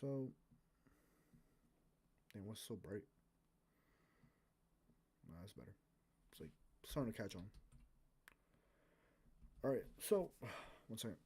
So, dang, what's so bright? No, that's better. It's like starting to catch on. All right, so one second.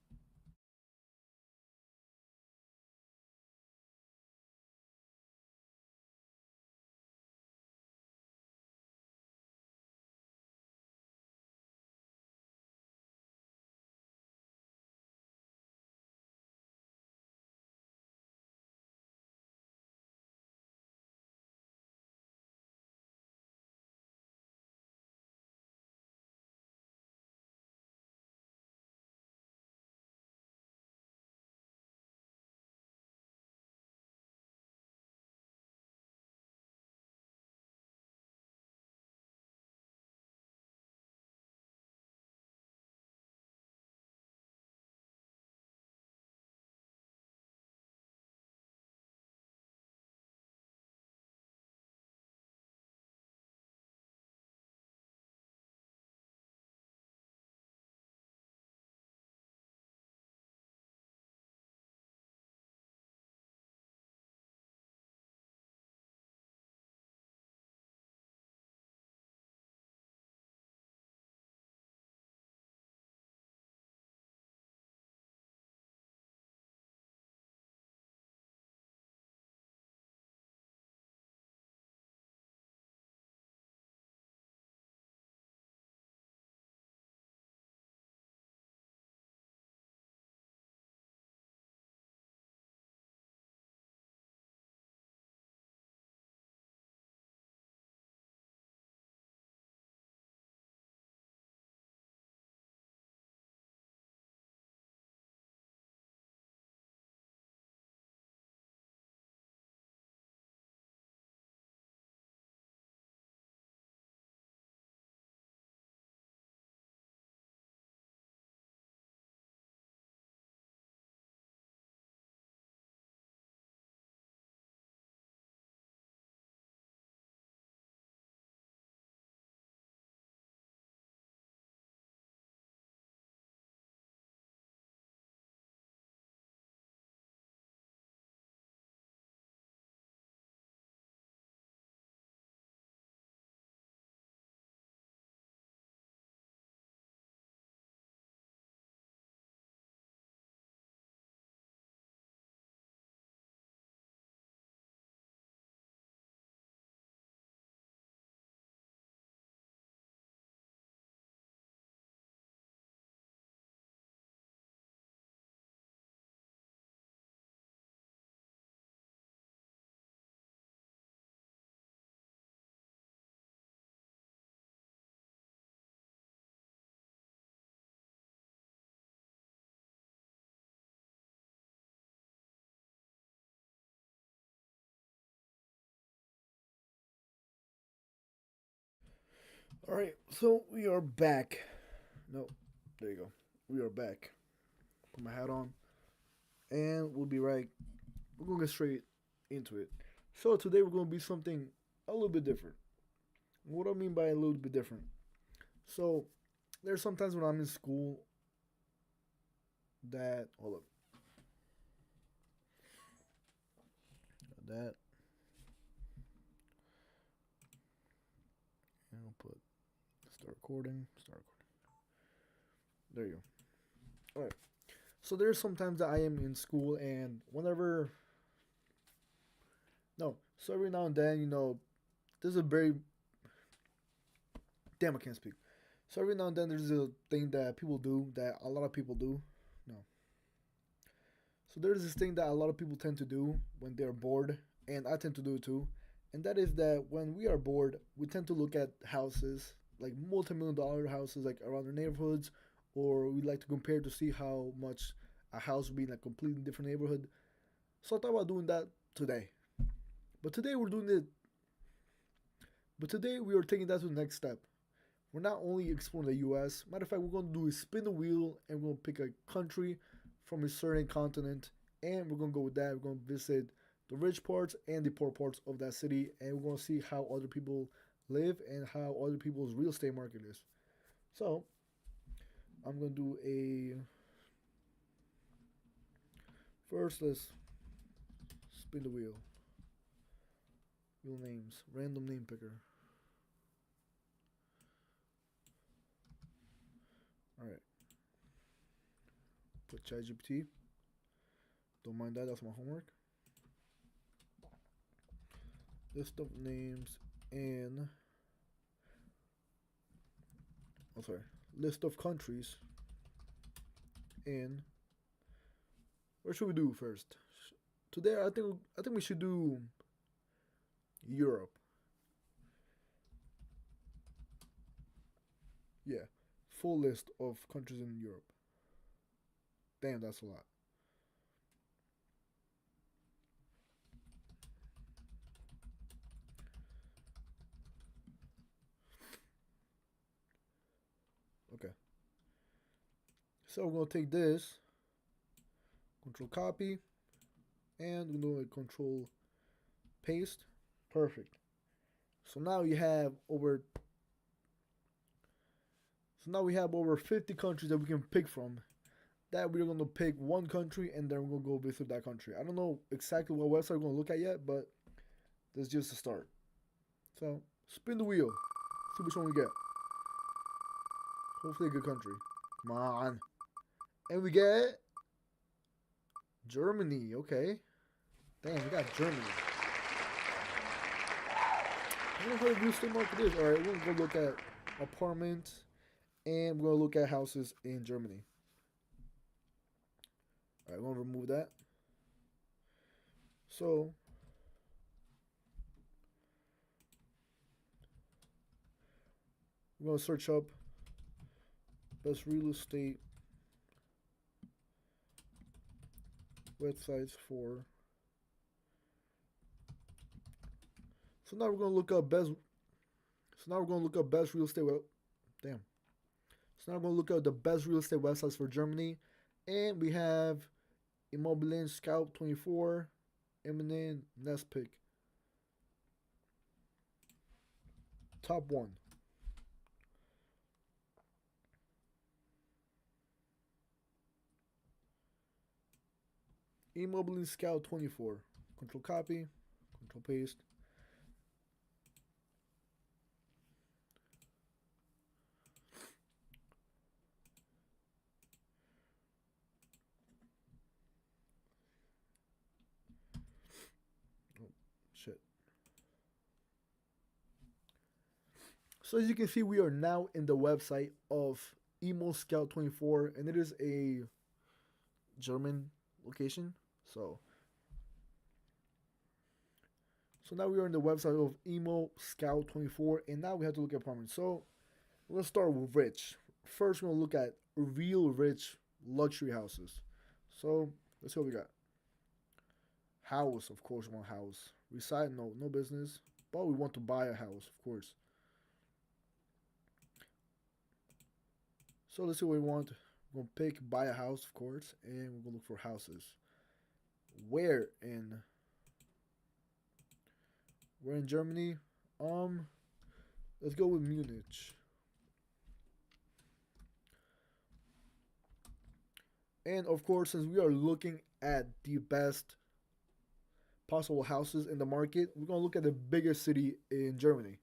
All right, so we are back. No, there you go. We are back. Put my hat on, and we'll be right. We're gonna get straight into it. So today we're gonna be something a little bit different. What I mean by a little bit different. So there's sometimes when I'm in school that hold up that I'll put start recording. Start recording. There you go. All right. So there's sometimes that I am in school and whenever no, so every now and then there's a very damn I can't speak. So every now and then there's a thing that people do that a lot of people do. No. So there's this thing that a lot of people tend to do when they're bored, and I tend to do it too. And that is that when we are bored, we tend to look at houses, like multi-million dollar houses, like around our neighborhoods, or we like to compare to see how much a house would be in a completely different neighborhood. So I thought about doing that today. But today we're doing it. But today we are taking that to the next step. We're not only exploring the U.S. Matter of fact, we're going to do is spin the wheel and we're going to pick a country from a certain continent, and we're going to go with that. We're going to visit the rich parts and the poor parts of that city, and we're going to see how other people live and how other people's real estate market is. So I'm going to do a first. Let's Spin the wheel. Wheel names. Random name picker. Alright. Put ChatGPT. Don't mind that, that's my homework. List of names in. Oh, sorry. List of countries in. Where should we do first? Today, I think we should do Europe. Yeah, full list of countries in Europe. Damn, that's a lot. Okay. So we're gonna take this, control copy, and we're gonna control paste. Perfect. So now you have over. So now we have over 50 countries that we can pick from. That we're gonna pick one country and then we're gonna go visit that country. I don't know exactly what website we're gonna look at yet, but that's just a start. So spin the wheel, see which one we get. Hopefully a good country. Come on. And we get Germany. Okay. Damn, we got Germany. I don't know how the real estate market is. Alright, we're gonna go look at apartments and we're gonna look at houses in Germany. Alright, we're gonna remove that. So we're gonna search up best real estate websites for. So now we're gonna look up best. So now we're gonna look up best real estate. Damn. So now we're gonna look up the best real estate websites for Germany, and we have Immobilien Scout 24, Eminent Nestpick. Top one. Immobilien Scout 24. Control copy, control paste. Oh, shit. So as you can see, we are now in the website of Emo Scout 24, and it is a German location. So now we are in the website of Emo Scout 24, and now we have to look at apartments. So we're gonna start with rich. First, we're gonna look at real rich luxury houses. So let's see what we got. House, of course, we want house. Reside, no business. But we want to buy a house, of course. So let's see what we want. We're gonna pick buy a house, of course, and we're gonna look for houses. Where in? We're in Germany. Let's go with Munich. And of course, since we are looking at the best possible houses in the market, we're gonna look at the biggest city in Germany.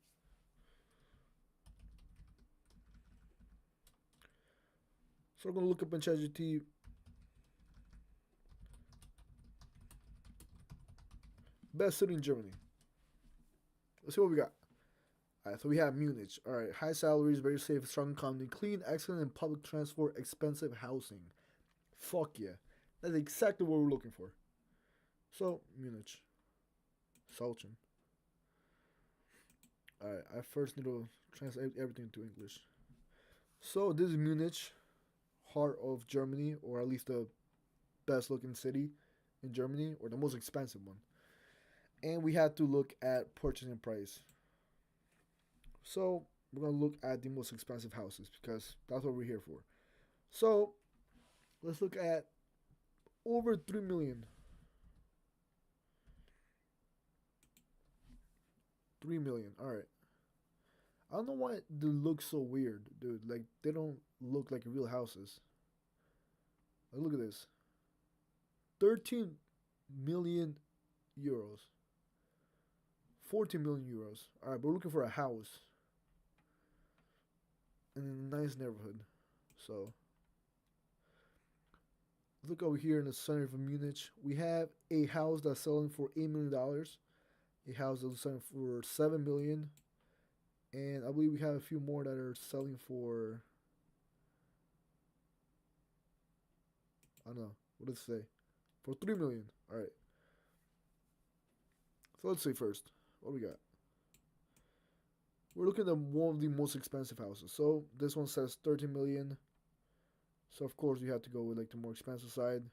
So we're gonna look up in ChatGPT best city in Germany. Let's see what we got. Alright, so we have Munich. Alright, high salaries, very safe, strong economy, clean, excellent in public transport, expensive housing. Fuck yeah. That's exactly what we're looking for. So, Munich. Sultan. Alright, I first need to translate everything to English. So, this is Munich, heart of Germany, or at least the best looking city in Germany, or the most expensive one. And we had to look at purchasing price. So, we're going to look at the most expensive houses because that's what we're here for. So, let's look at over 3 million. 3 million. All right. I don't know why they look so weird, dude. Like they don't look like real houses. Like, look at this. 13 million euros. 14 million euros. All right, but we're looking for a house in a nice neighborhood. So look over here in the center of Munich. We have a house that's selling for $8 million. A house that's selling for 7 million, and I believe we have a few more that are selling for, I don't know, what does it say? For 3 million. All right. So let's see first. What we got? We're looking at one of the most expensive houses. So this one says 13 million. So of course you have to go with like the more expensive side.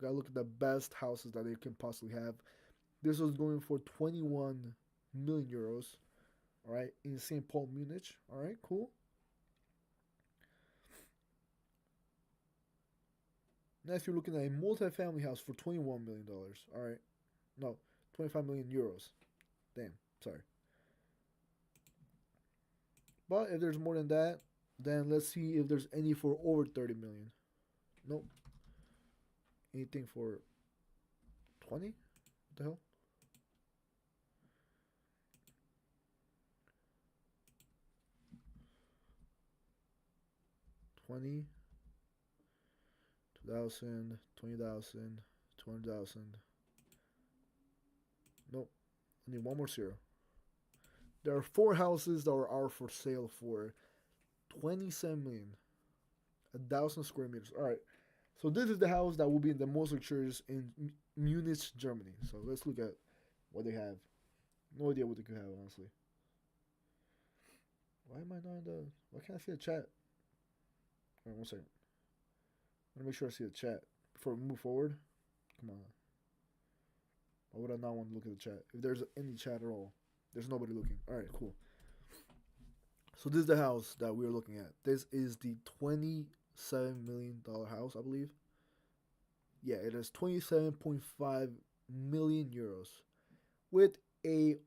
Gotta look at the best houses that they can possibly have. This was going for 21 million euros. All right, in St. Paul, Munich. All right, cool. Next, you're looking at a multi-family house for $21 million. All right, no, 25 million euros. Damn, sorry. But if there's more than that, then let's see if there's any for over 30 million. Nope. Anything for 20? What the hell? $20,000, $2,000, $20,000, $200,000. Nope. I need one more zero. There are four houses that are for sale for 27 million, 1,000 square meters. All right. So this is the house that will be in the most luxurious in Munich, Germany. So let's look at what they have. No idea what they could have, honestly. Why am I not in the? Why can't I see the chat? All right, one second. I want to make sure I see the chat before we move forward. Come on. Why would I not want to look at the chat? If there's any chat at all, there's nobody looking. All right, cool. So this is the house that we're looking at. This is the $27 million house, I believe. Yeah, it is 27.5 million euros with a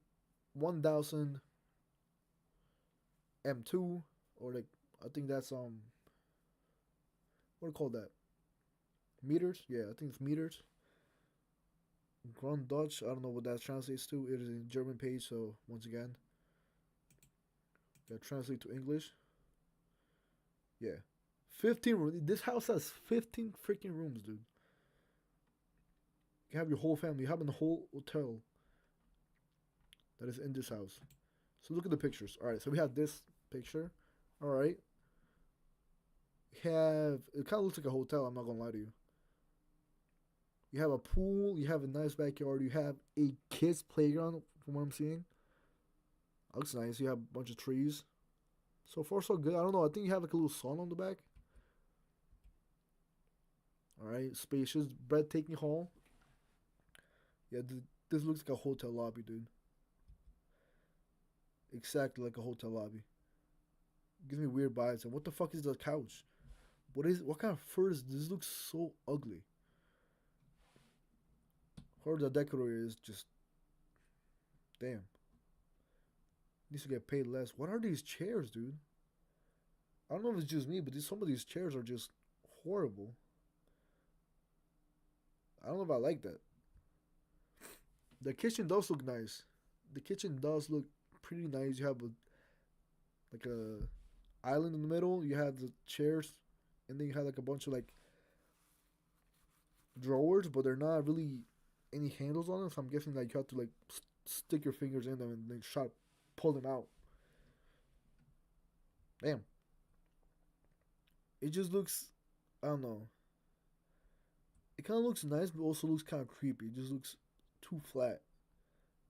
1,000 M2, or like, I think that's what do you call that? Meters? Yeah, I think it's meters. Grand Dutch, I don't know what that translates to. It is in German page, so once again, gotta translate to English. Yeah. 15 rooms. This house has 15 freaking rooms, dude. You have your whole family. You have a whole hotel that is in this house. So look at the pictures. All right, so we have this picture. All right. We have, it kind of looks like a hotel, I'm not gonna lie to you. You have a pool, you have a nice backyard, you have a kids playground from what I'm seeing. Looks nice. You have a bunch of trees. So far so good. I don't know, I think you have like a little sauna on the back. Alright, spacious, breathtaking hall. Yeah, this looks like a hotel lobby, dude. Exactly like a hotel lobby. Gives me weird vibes. And what the fuck is the couch? What kind of fur is this? Looks so ugly. Whoever the decorator is, just damn. Needs to get paid less. What are these chairs, dude? I don't know if it's just me, but some of these chairs are just horrible. I don't know if I like that. The kitchen does look nice. The kitchen does look pretty nice. You have like a island in the middle. You have the chairs, and then you have like a bunch of like drawers, but they're not really any handles on them. So I'm guessing like you have to like stick your fingers in them and then pull them out. Damn. It just looks, I don't know. It kind of looks nice, but also looks kind of creepy. It just looks too flat.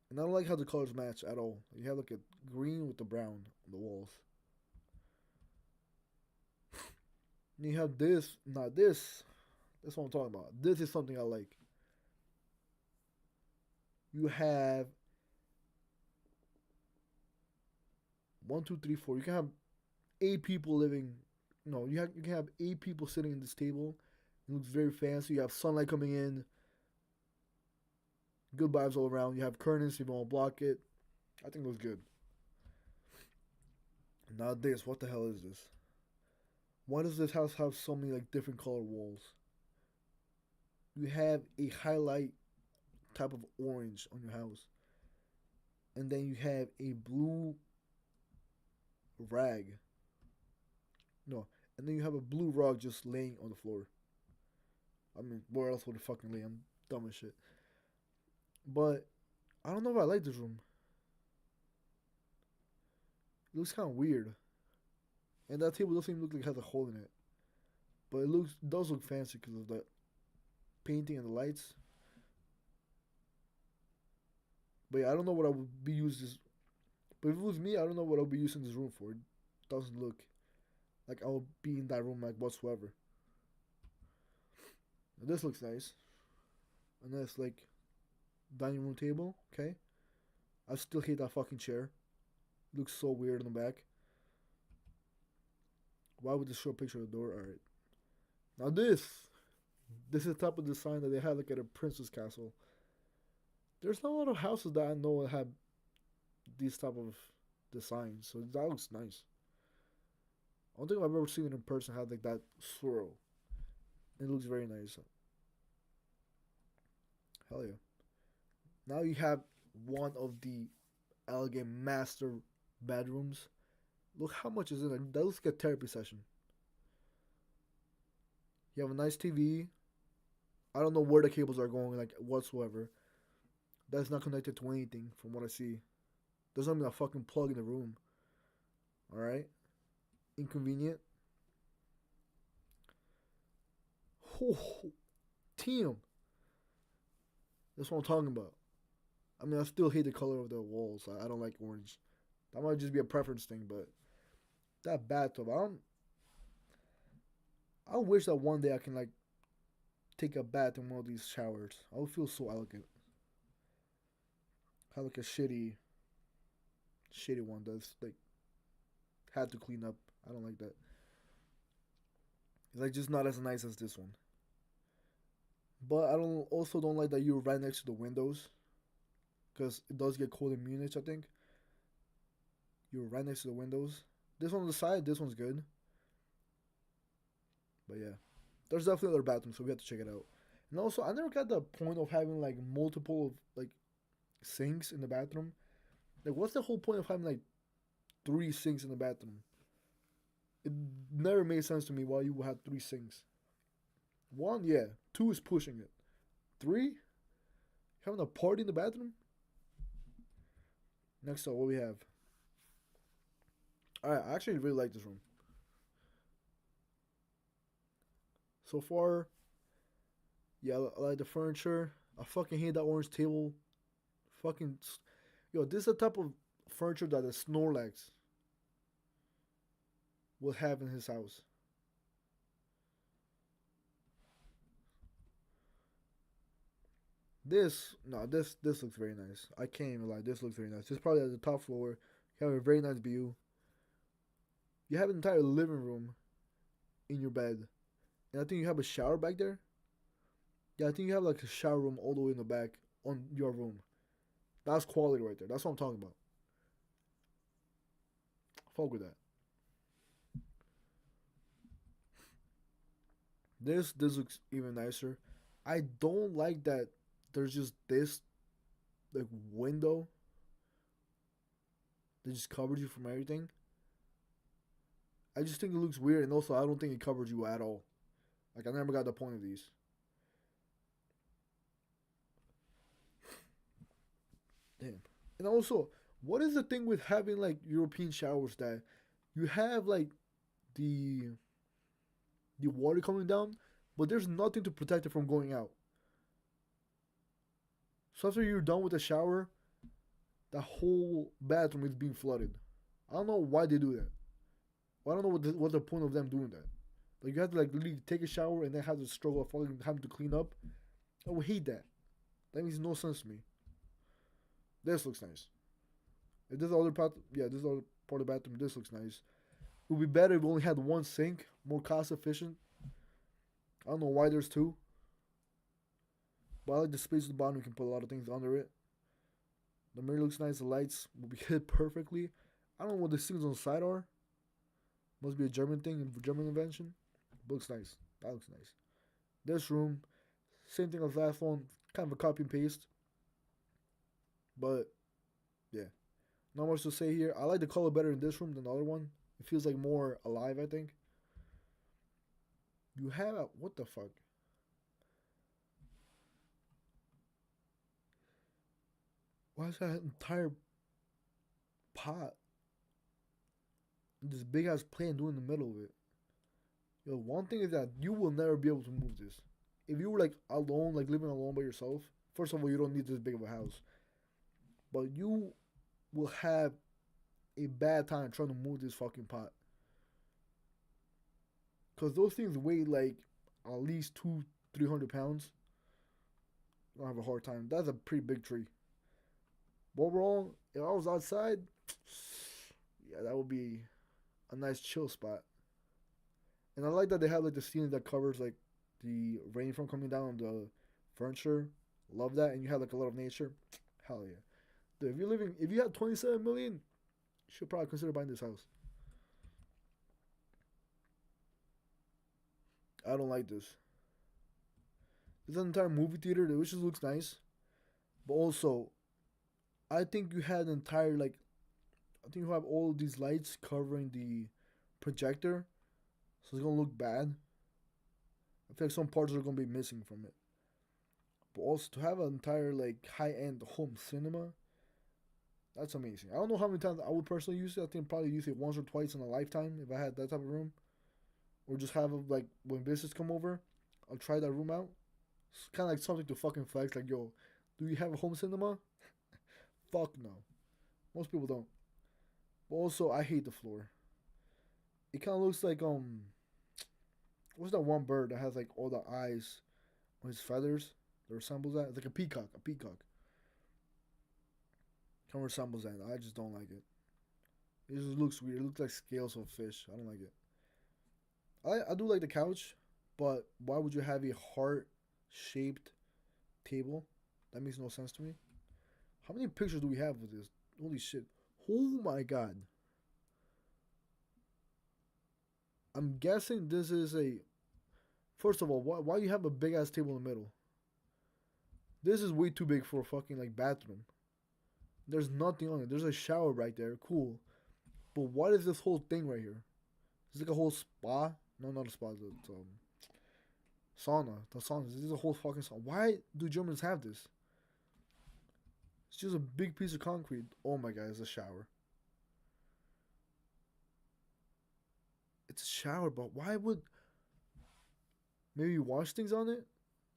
And I don't like how the colors match at all. You have like a green with the brown on the walls. And you have this, not this. That's what I'm talking about. This is something I like. You have one, two, three, four. You can have 8 people living. No, you can have 8 people sitting in this table. It looks very fancy. You have sunlight coming in. Good vibes all around. You have curtains if you want to block it. I think it looks good. Now this, what the hell is this? Why does this house have so many like different color walls? You have a highlight type of orange on your house, and then you have a blue rag. No, and then you have a blue rug just laying on the floor. I mean, where else would it fucking lay? I'm dumb as shit. But I don't know if I like this room. It looks kind of weird, and that table doesn't even look like it has a hole in it. But it does look fancy because of the painting and the lights. But yeah, I don't know what I would be using this. But if it was me, I don't know what I'll be using this room for. It doesn't look like I'll be in that room like whatsoever. Now, this looks nice. A nice like dining room table. Okay. I still hate that fucking chair. It looks so weird in the back. Why would this show a picture of the door? Alright. Now this is the type of design that they have like at a princess castle. There's not a lot of houses that I know that have these type of designs, so that looks nice. I don't think I've ever seen it in person have like that swirl. It looks very nice. Hell yeah. Now you have one of the elegant master bedrooms. Look how much is in there. That looks like a therapy session. You have a nice TV. I don't know where the cables are going, like whatsoever. That's not connected to anything from what I see. There's not even a fucking plug in the room. Alright? Inconvenient. Oh, damn. That's what I'm talking about. I mean, I still hate the color of the walls. I don't like orange. That might just be a preference thing, but that bathtub, I wish that one day I can like take a bath in one of these showers. I would feel so elegant. Have like a shitty one that's like had to clean up. I don't like that. It's like just not as nice as this one. But I don't like that you're right next to the windows because it does get cold in Munich. I think you're right next to the windows. This one on the side, this one's good. But yeah, there's definitely other bathrooms, so we have to check it out. And also, I never got the point of having like multiple like sinks in the bathroom. Like, what's the whole point of having like three sinks in the bathroom? It never made sense to me why you would have three sinks. One, yeah. Two is pushing it. Three, having a party in the bathroom. Next up, what we have? Alright, I actually really like this room. So far, yeah, I like the furniture. I fucking hate that orange table. Fucking, yo, this is the type of furniture that the Snorlax will have in his house. This looks very nice. I can't even lie. This looks very nice. This is probably at the top floor. You have a very nice view. You have an entire living room in your bed, and I think you have a shower back there. Yeah, I think you have like a shower room all the way in the back on your room. That's quality right there. That's what I'm talking about. Fuck with that. This looks even nicer. I don't like that there's just this like window that just covers you from everything. I just think it looks weird, and also I don't think it covers you at all. Like I never got the point of these. Damn. And also, what is the thing with having like European showers that you have like the the water coming down, but there's nothing to protect it from going out. So after you're done with the shower, the whole bathroom is being flooded. I don't know why they do that. Well, I don't know what the point of them doing that. Like you have to like really take a shower and then have to struggle of having to clean up. I would hate that. That makes no sense to me. This looks nice. If this other part, yeah, this other part of the bathroom, this looks nice. It would be better if we only had one sink, more cost efficient. I don't know why there's two, but I like the space at the bottom. You can put a lot of things under it. The mirror looks nice. The lights will be hit perfectly. I don't know what the things on the side are. Must be a German thing, a German invention. But looks nice. That looks nice. This room, same thing as last one. Kind of a copy and paste. But yeah, not much to say here. I like the color better in this room than the other one. It feels like more alive, I think. You have a, what the fuck? Why is that entire pot? This big ass plant doing in the middle of it. Yo, one thing is that you will never be able to move this. If you were like alone, like living alone by yourself, first of all, you don't need this big of a house. But you will have a bad time trying to move this fucking pot. Cause those things weigh like at least 300 pounds. I don't have a hard time. That's a pretty big tree. But overall, if I was outside, yeah, that would be a nice chill spot. And I like that they have like the ceiling that covers like the rain from coming down on the furniture. Love that, and you have like a lot of nature. Hell yeah. Dude, if you have 27 million, you should probably consider buying this house. I don't like this. This is an entire movie theater, which just looks nice, but also I think you had an entire like I think you have all these lights covering the projector, so it's gonna look bad. I feel like some parts are gonna be missing from it. But also to have an entire like high end home cinema, that's amazing. I don't know how many times I would personally use it. I think probably use it once or twice in a lifetime if I had that type of room, or just have it like when visitors come over, I'll try that room out. It's kind of like something to fucking flex. Like, yo, do you have a home cinema? Fuck no. Most people don't. But also, I hate the floor. It kind of looks like what's that one bird that has like all the eyes on his feathers? That resembles that. It's like a peacock. A peacock. Kind of resembles that. I just don't like it. It just looks weird. It looks like scales of fish. I don't like it. I do like the couch, but why would you have a heart shaped table? That makes no sense to me. How many pictures do we have of this? Holy shit. Oh my god. I'm guessing this is a. First of all, why you have a big ass table in the middle? This is way too big for a fucking like bathroom. There's nothing on it. There's a shower right there. Cool. But what is this whole thing right here? It's like a whole spa. No, not a spa. It's sauna. The sauna. This is a whole fucking sauna. Why do Germans have this? It's just a big piece of concrete. Oh my god, it's a shower. It's a shower, but why would maybe wash things on it?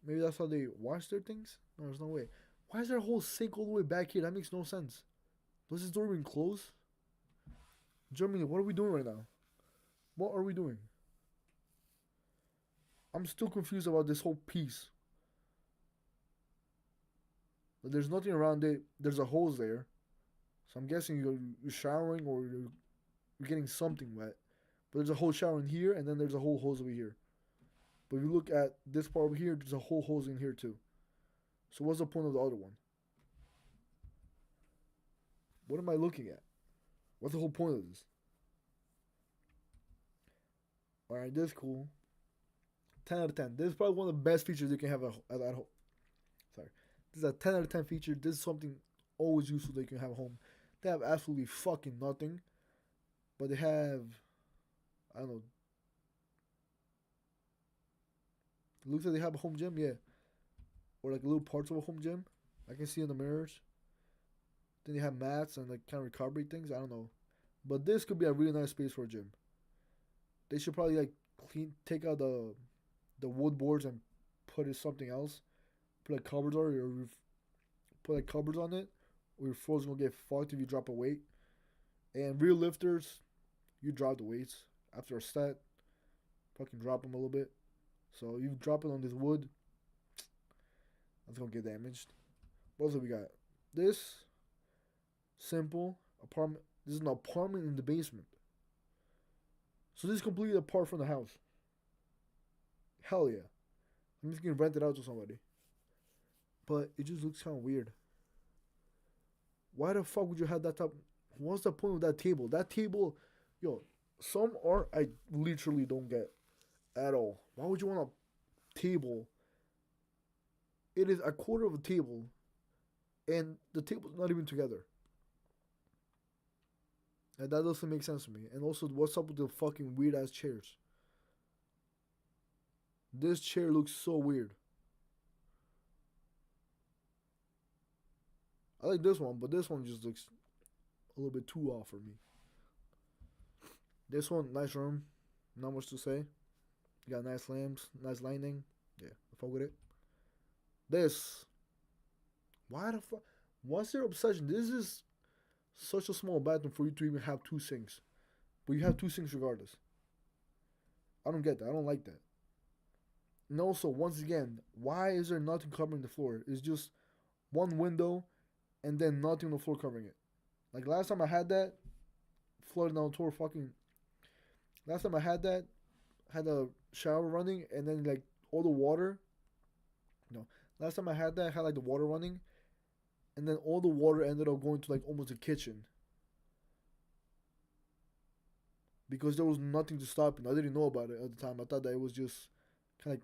Maybe that's how they wash their things? No, there's no way. Why is there a whole sink all the way back here? That makes no sense. Does this door even close? Germany, what are we doing right now? What are we doing? I'm still confused about this whole piece. There's nothing around it. There's a hose there. So I'm guessing you're showering or you're getting something wet. But there's a whole shower in here, and then there's a whole hose over here. But if you look at this part over here, there's a whole hose in here too. So what's the point of the other one? What am I looking at? What's the whole point of this? Alright, this is cool. 10 out of 10. This is probably one of the best features you can have at home. Sorry. This is a 10 out of 10 feature. This is something always useful that you can have at home. They have absolutely fucking nothing. But they have, I don't know. It looks like they have a home gym, yeah. Or like little parts of a home gym. I can see in the mirrors. Then they have mats and like kind of recovery things. I don't know. But this could be a really nice space for a gym. They should probably like take out the wood boards and put it something else. Put like cupboards on it, or put like cupboards on it, or your floor's gonna get fucked if you drop a weight. And real lifters, you drop the weights after a set. Fucking drop them a little bit. So you drop it on this wood, that's gonna get damaged. What else have we got? This simple apartment. This is an apartment in the basement. So this is completely apart from the house. Hell yeah. I'm just gonna rent it out to somebody. But it just looks kind of weird. Why the fuck would you have that type? What's the point of that table? That table, yo, some art I literally don't get at all. Why would you want a table? It is a quarter of a table and the table's not even together. And that doesn't make sense to me. And also, what's up with the fucking weird ass chairs? This chair looks so weird. I like this one, but this one just looks a little bit too off for me. This one, nice room. Not much to say. You got nice lamps, nice lighting. Yeah, I fuck with it. This. Why the fuck? What's their obsession? This is such a small bathroom for you to even have two sinks. But you have two sinks regardless. I don't get that. I don't like that. And also, once again, why is there nothing covering the floor? It's just one window and then nothing on the floor covering it. Like last time I had that, flooding down the tour fucking. Last time I had that, had a shower running and then like all the water. No, last time I had that, I had like the water running, and then all the water ended up going to like almost the kitchen because there was nothing to stop it. I didn't know about it at the time. I thought that it was just kind of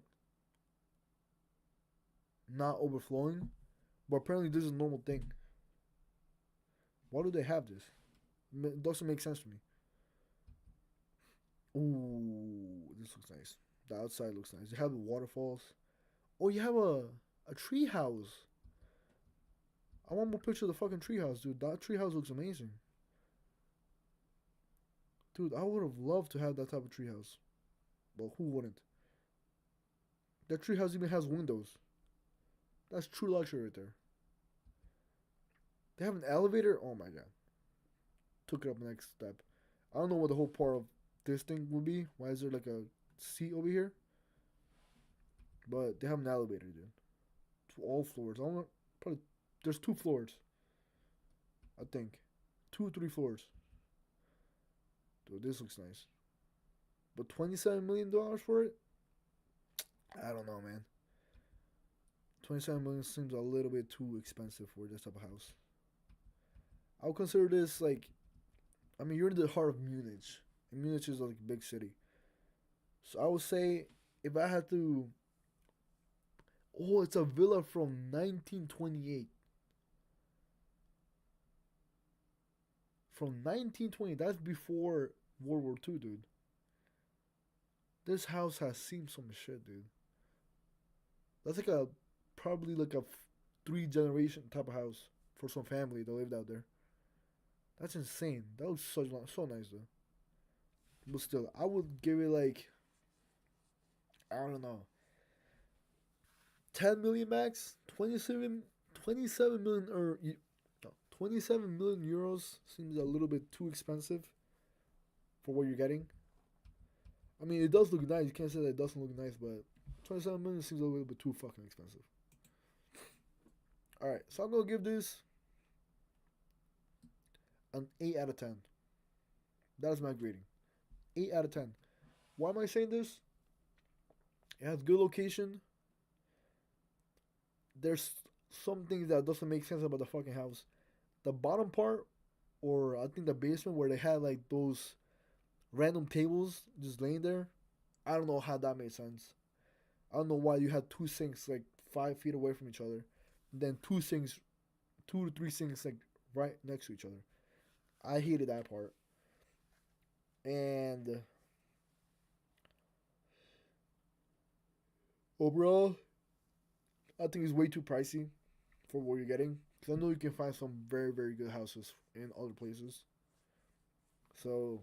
not overflowing, but apparently this is a normal thing. Why do they have this? It doesn't make sense to me. Ooh, this looks nice. The outside looks nice. You have the waterfalls. Oh, you have a tree house. I want more picture of the fucking tree house, dude. That tree house looks amazing. Dude, I would have loved to have that type of tree house. But who wouldn't? That tree house even has windows. That's true luxury right there. They have an elevator? Oh my god. Took it up the next step. I don't know what the whole part of this thing would be. Why is there like a seat over here? But they have an elevator, dude. To all floors. I don't know. Probably there's two floors. I think. 2 or 3 floors. Dude, this looks nice. But $27 million for it? I don't know, man. 27 million seems a little bit too expensive for this type of house. I would consider this like, I mean, you're in the heart of Munich, and Munich is like a big city. So I would say if I had to, oh, it's a villa from 1928. From 1920, that's before World War II, dude. This house has seen some shit, dude. That's like a probably like a 3 generation type of house for some family that lived out there. That's insane. That was so nice though. But still, I would give it like, I don't know, 10 million max, 27 million or no, 27 million euros seems a little bit too expensive for what you're getting. I mean, it does look nice. You can't say that it doesn't look nice, but 27 million seems a little bit too fucking expensive. All right, so I'm gonna give this an 8 out of 10. That is my grading. 8 out of 10. Why am I saying this? It has good location. There's some things that doesn't make sense about the fucking house. The bottom part, or I think the basement where they had like those random tables just laying there. I don't know how that made sense. I don't know why you had two sinks like 5 feet away from each other, then two sinks, 2 to 3 sinks like right next to each other. I hated that part. And overall, I think it's way too pricey for what you're getting. Because I know you can find some very, very good houses in other places. So,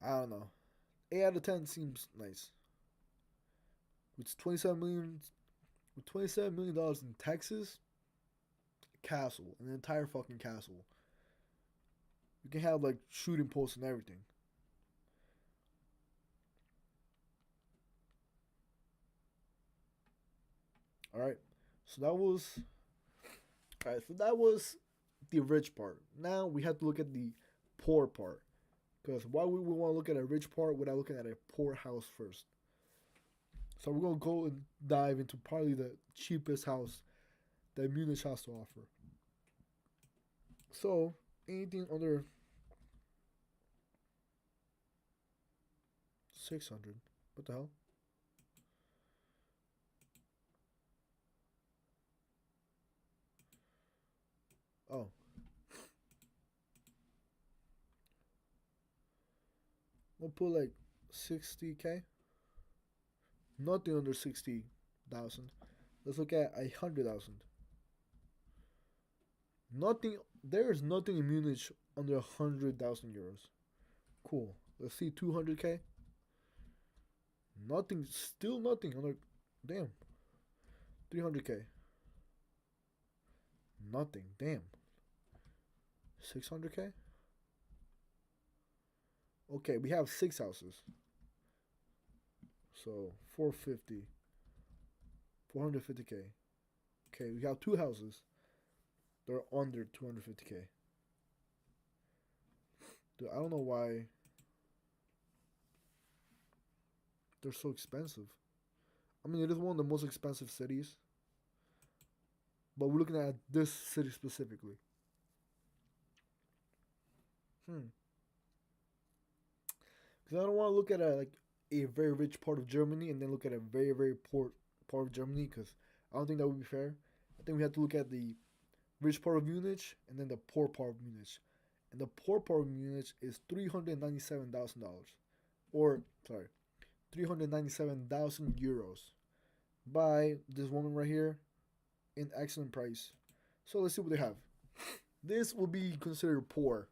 I don't know. 8 out of 10 seems nice. With 27 million, with $27 million in Texas, castle, an entire fucking castle. You can have like shooting posts and everything. All right. So that was all right. So that was the rich part. Now we have to look at the poor part. Because why would we want to look at a rich part without looking at a poor house first? So we're gonna go and dive into probably the cheapest house that Munich has to offer. So anything under 600. What the hell? We'll put like 60K. Nothing under 60,000. Let's look at 100,000. Nothing. There is nothing in Munich under 100,000 euros. Cool. Let's see 200K. Nothing. Still nothing under. Damn. 300K. Nothing. Damn. 600K. Okay, we have 6 houses. So 450. 450K. Okay, we have 2 houses. They're under 250K. Dude, I don't know why they're so expensive. I mean, it is one of the most expensive cities, but we're looking at this city specifically. Hmm. Because I don't want to look at a very rich part of Germany and then look at a very very poor part of Germany. Because I don't think that would be fair. I think we have to look at the rich part of Munich and then the poor part of Munich. And the poor part of Munich is $397,000, or sorry, 397,000 euros by this woman right here in excellent price. So let's see what they have. This will be considered poor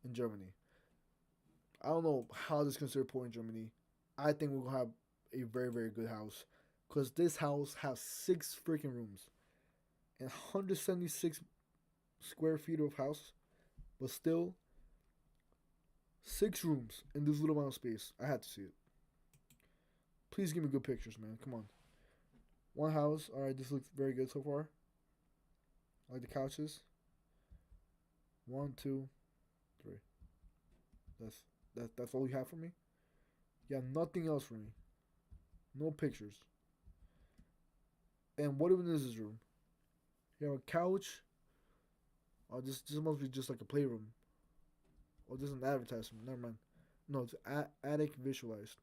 in Germany. I don't know how this is considered poor in Germany. I think we're gonna have a very very good house because this house has 6 freaking rooms and 176 square feet of house, but still 6 rooms in this little amount of space. I had to see it. Please give me good pictures, man. Come on. One house. All right, this looks very good so far. I like the couches. One, two, three. That's that's all you have for me. Yeah, nothing else for me. No pictures. And what even is this room? You have a couch. Oh, this must be just like a playroom. Oh, this is an advertisement. Never mind. No, it's attic visualized.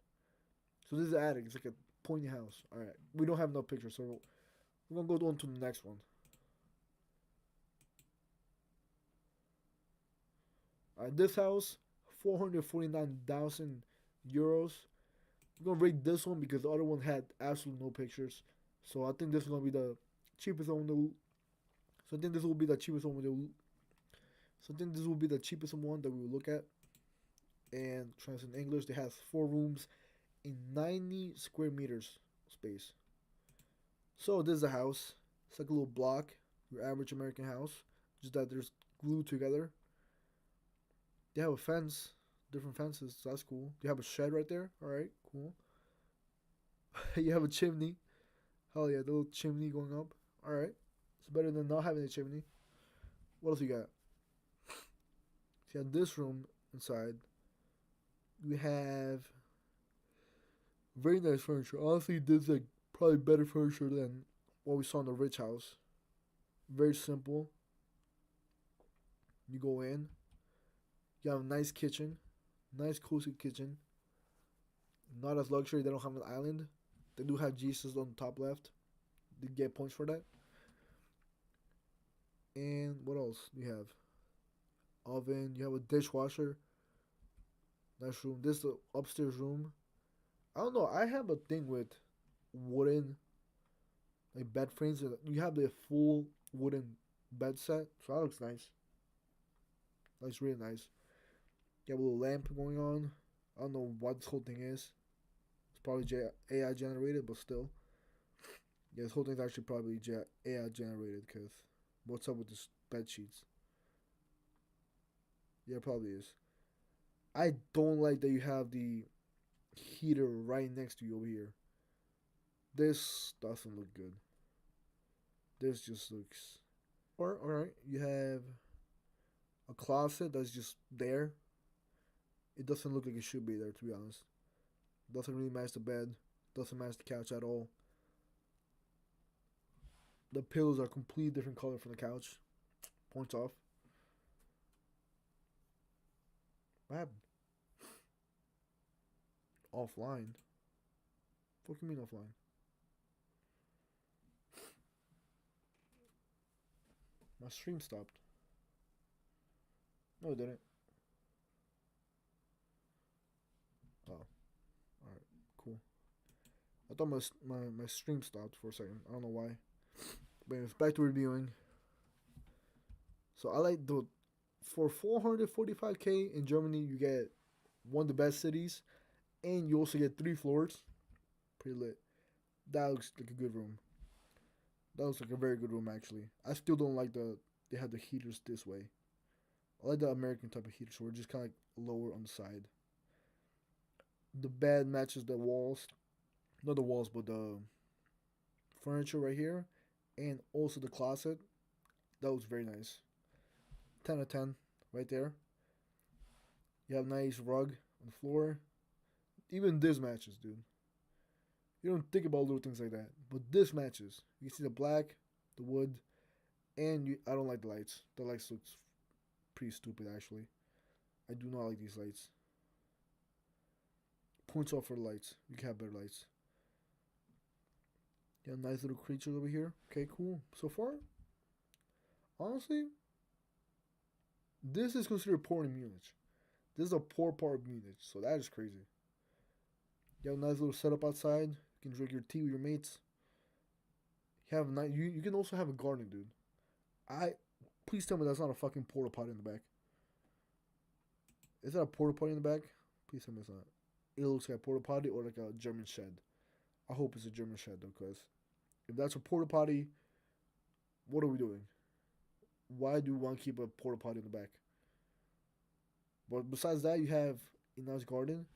So this is attic. It's like a pointy house. All right, we don't have no pictures, so we're gonna go on to the next one. All right, this house, 449,000 euros. I'm gonna rate this one because the other one had absolutely no pictures. So I think this is gonna be the cheapest one. So I think this will be the cheapest one. So I think this will be the cheapest one that we will look at. And translate in English, it has 4 rooms in 90 square meters space. So this is a house. It's like a little block, your average American house, just that there's glued together. They have a fence, different fences. So that's cool. You have a shed right there. All right, cool. You have a chimney. Hell yeah, the little chimney going up. All right, it's better than not having a chimney. What else you got? So you have this room inside. You have very nice furniture. Honestly, this is like probably better furniture than what we saw in the rich house. Very simple. You go in. You have a nice kitchen, nice cozy kitchen. Not as luxury. They don't have an island. They do have Jesus on the top left. They get points for that. And what else do you have? Oven. You have a dishwasher. Nice room. This is the upstairs room. I don't know. I have a thing with wooden like bed frames. You have the full wooden bed set, so that looks nice. That's really nice. You have a little lamp going on. I don't know what this whole thing is. It's probably AI generated, but still. Yeah, this whole thing's actually probably AI generated because what's up with this bed sheets? Yeah, it probably is. I don't like that you have the heater right next to you over here. This doesn't look good. This just looks. Or alright, you have a closet that's just there. It doesn't look like it should be there, to be honest. Doesn't really match the bed. Doesn't match the couch at all. The pillows are completely different color from the couch. Points off. What happened? Offline. What do you mean offline? My stream stopped. No, it didn't. I thought my stream stopped for a second. I don't know why. But it's back to reviewing. So I like the for 445k in Germany, you get one of the best cities, and you also get 3 floors. Pretty lit. That looks like a good room. That looks like a very good room actually. I still don't like they have the heaters this way. I like the American type of heaters where it's just kind of like lower on the side. The bed matches the walls, not the walls, but the furniture right here, and also the closet. That was very nice. 10 out of 10, right there. You have a nice rug on the floor. Even this matches, dude. You don't think about little things like that, but this matches. You see the black, the wood, and I don't like the lights. The lights looks pretty stupid actually. I do not like these lights. Points off for the lights. You can have better lights. You have nice little creatures over here. Okay, cool. So far, honestly, this is considered poor in Munich. This is a poor part of Munich, so that is crazy. You have a nice little setup outside. You can drink your tea with your mates. You have nice. You can also have a garden, dude. I Please tell me that's not a fucking porta potty in the back. Is that a porta potty in the back? Please tell me it's not. It looks like a porta potty or like a German shed. I hope it's a German shed though, because if that's a porta potty, what are we doing? Why do we want to keep a porta potty in the back? But besides that, you have a nice garden,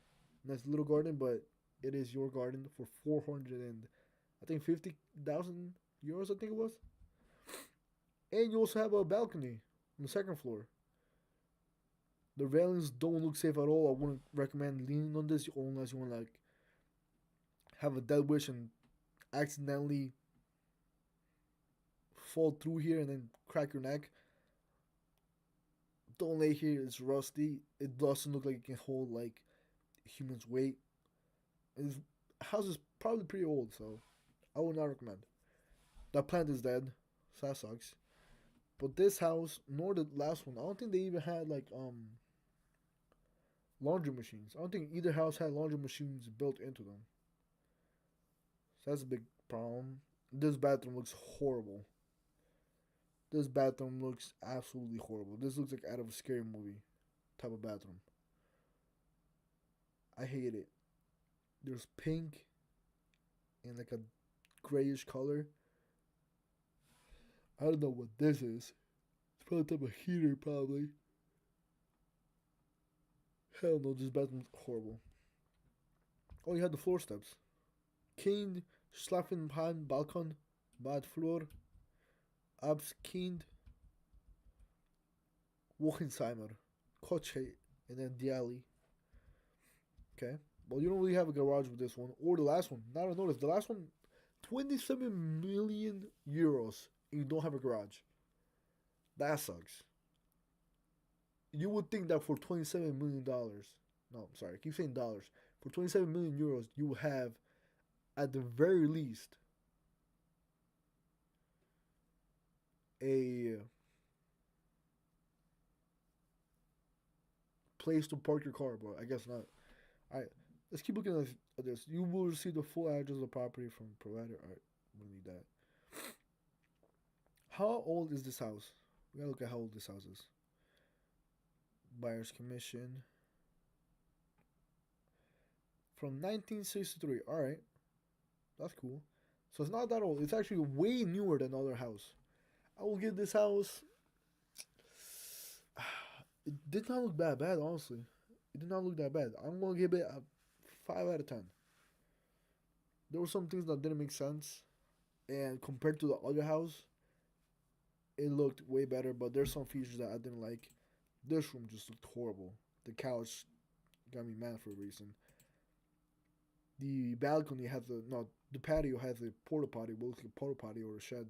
nice little garden, but it is your garden for 400 and I think 50,000 euros. I think it was, and you also have a balcony on the second floor. The railings don't look safe at all. I wouldn't recommend leaning on this unless you want to like have a dead wish and accidentally fall through here and then crack your neck. Don't lay here. It's rusty. It doesn't look like it can hold like a human's weight. This house is probably pretty old, so I would not recommend. That plant is dead, so that sucks. But this house, nor the last one, I don't think they even had like laundry machines. I don't think either house had laundry machines built into them. So that's a big problem. This bathroom looks horrible. This bathroom looks absolutely horrible. This looks like out of a scary movie type of bathroom. I hate it. There's pink and like a grayish color. I don't know what this is. It's probably a type of heater, probably. Hell no, this bathroom's horrible. Oh, you had the floor steps. Kind Schlafenheim Balkon, Bad Flur, Abs Kind, Wochenheimer, Koche, and then Diali. Okay. Well, you don't really have a garage with this one. Or the last one. Now I noticed. The last one, 27 million euros. And you don't have a garage. That sucks. You would think that for $27 million. No, I'm sorry. I keep saying dollars. For 27 million euros, you will have, at the very least, a place to park your car, but I guess not. Alright, let's keep looking at this. You will receive the full address of the property from provider. Alright, we don't need that. How old is this house? We gotta look at how old this house is. Buyer's commission. From 1963. Alright, that's cool. So it's not that old. It's actually way newer than other house. I will give this house. It did not look that bad, honestly. It did not look that bad. I'm gonna give it a 5 out of 10. There were some things that didn't make sense, and compared to the other house, it looked way better. But there's some features that I didn't like. This room just looked horrible. The couch got me mad for a reason. The balcony has the patio has a porta potty, well, it's a porta potty or a shed.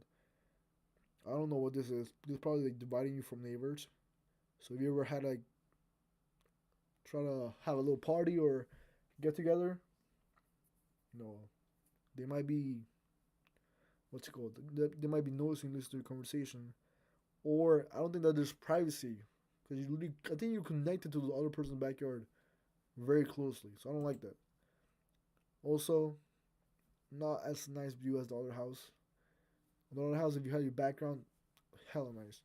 I don't know what this is. This is probably like dividing you from neighbors. So if you ever had like try to have a little party or get together, no, they might be what's it called? They might be noticing this through conversation, or I don't think that there's privacy because I think you're connected to the other person's backyard very closely. So I don't like that. Also, not as nice view as the other house. The other house, if you have your background, hella nice.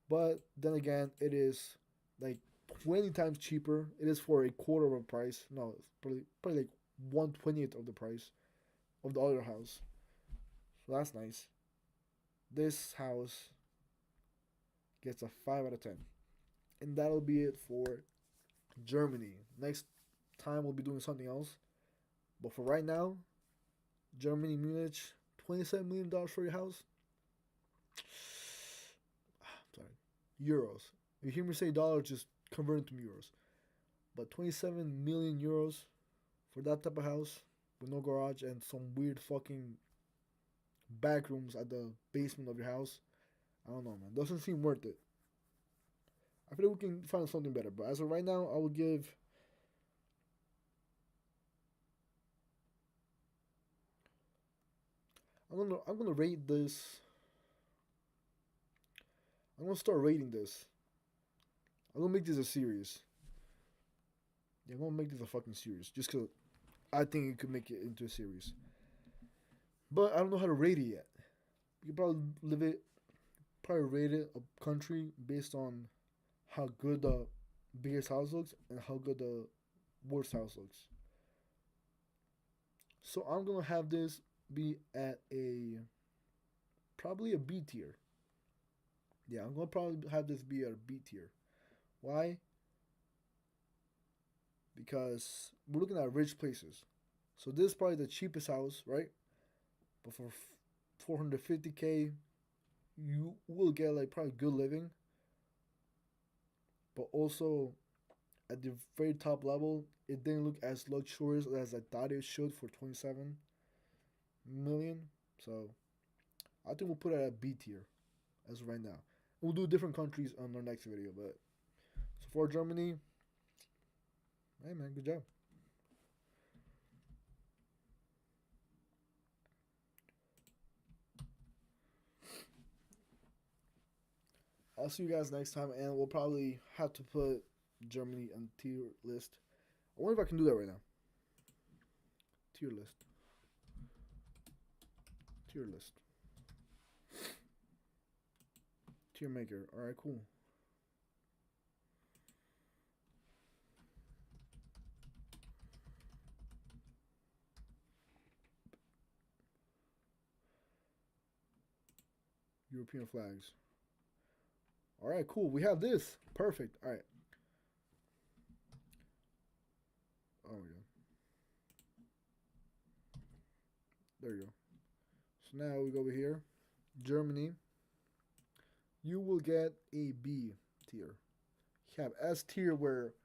But then again, it is like 20 times cheaper. It is for a quarter of a price. No, it's probably like 1/20th of the price of the other house. So that's nice. This house gets a 5 out of 10. And that'll be it for Germany. Next time we'll be doing something else. But for right now, Germany, Munich, $27 million for your house. Sorry, euros. If you hear me say dollars, just convert it to euros. But 27 million euros for that type of house with no garage and some weird fucking back rooms at the basement of your house. I don't know, man. Doesn't seem worth it. I feel like we can find something better. But as of right now, I will give. I'm gonna rate this. I'm gonna start rating this. I'm gonna make this a series. Yeah, I'm gonna make this a fucking series. Just cause I think it could make it into a series. But I don't know how to rate it yet. You could probably rate it a country based on how good the biggest house looks and how good the worst house looks. So I'm gonna have this be at a probably a B tier. Yeah, I'm gonna probably have this be at a B tier. Why? Because we're looking at rich places. So this is probably the cheapest house, right? But for 450K, you will get like probably good living. But also at the very top level, it didn't look as luxurious as I thought it should for 27 million. So I think we'll put it at B tier as of right now. We'll do different countries on our next video, but so for Germany, hey man, good job. I'll see you guys next time, and we'll probably have to put Germany on tier list. I wonder if I can do that right now. Tier list. Tier list. Tier maker. Alright, cool. European flags. Alright, cool. We have this. Perfect. Alright. Oh, yeah. There you go. So now we go over here. Germany. You will get a B tier. You have S tier where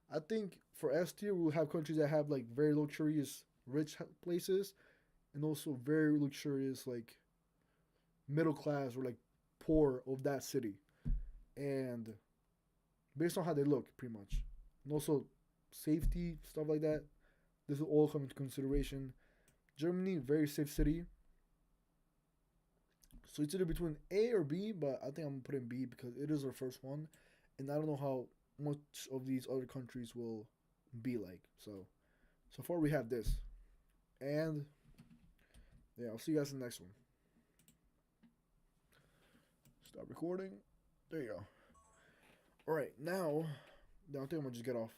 I think for S tier we'll have countries that have like very luxurious rich places and also very luxurious like middle class or like poor of that city. And based on how they look pretty much. And also safety, stuff like that. This will all come into consideration. Germany, very safe city. So it's either between A or B, but I think I'm gonna put in B because it is our first one, and I don't know how much of these other countries will be like. So far we have this, and yeah, I'll see you guys in the next one. Stop recording. There you go. All right, now I think I'm gonna just get off.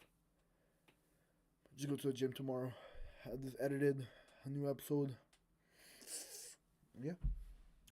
Just go to the gym tomorrow. Have this edited, a new episode. Yeah.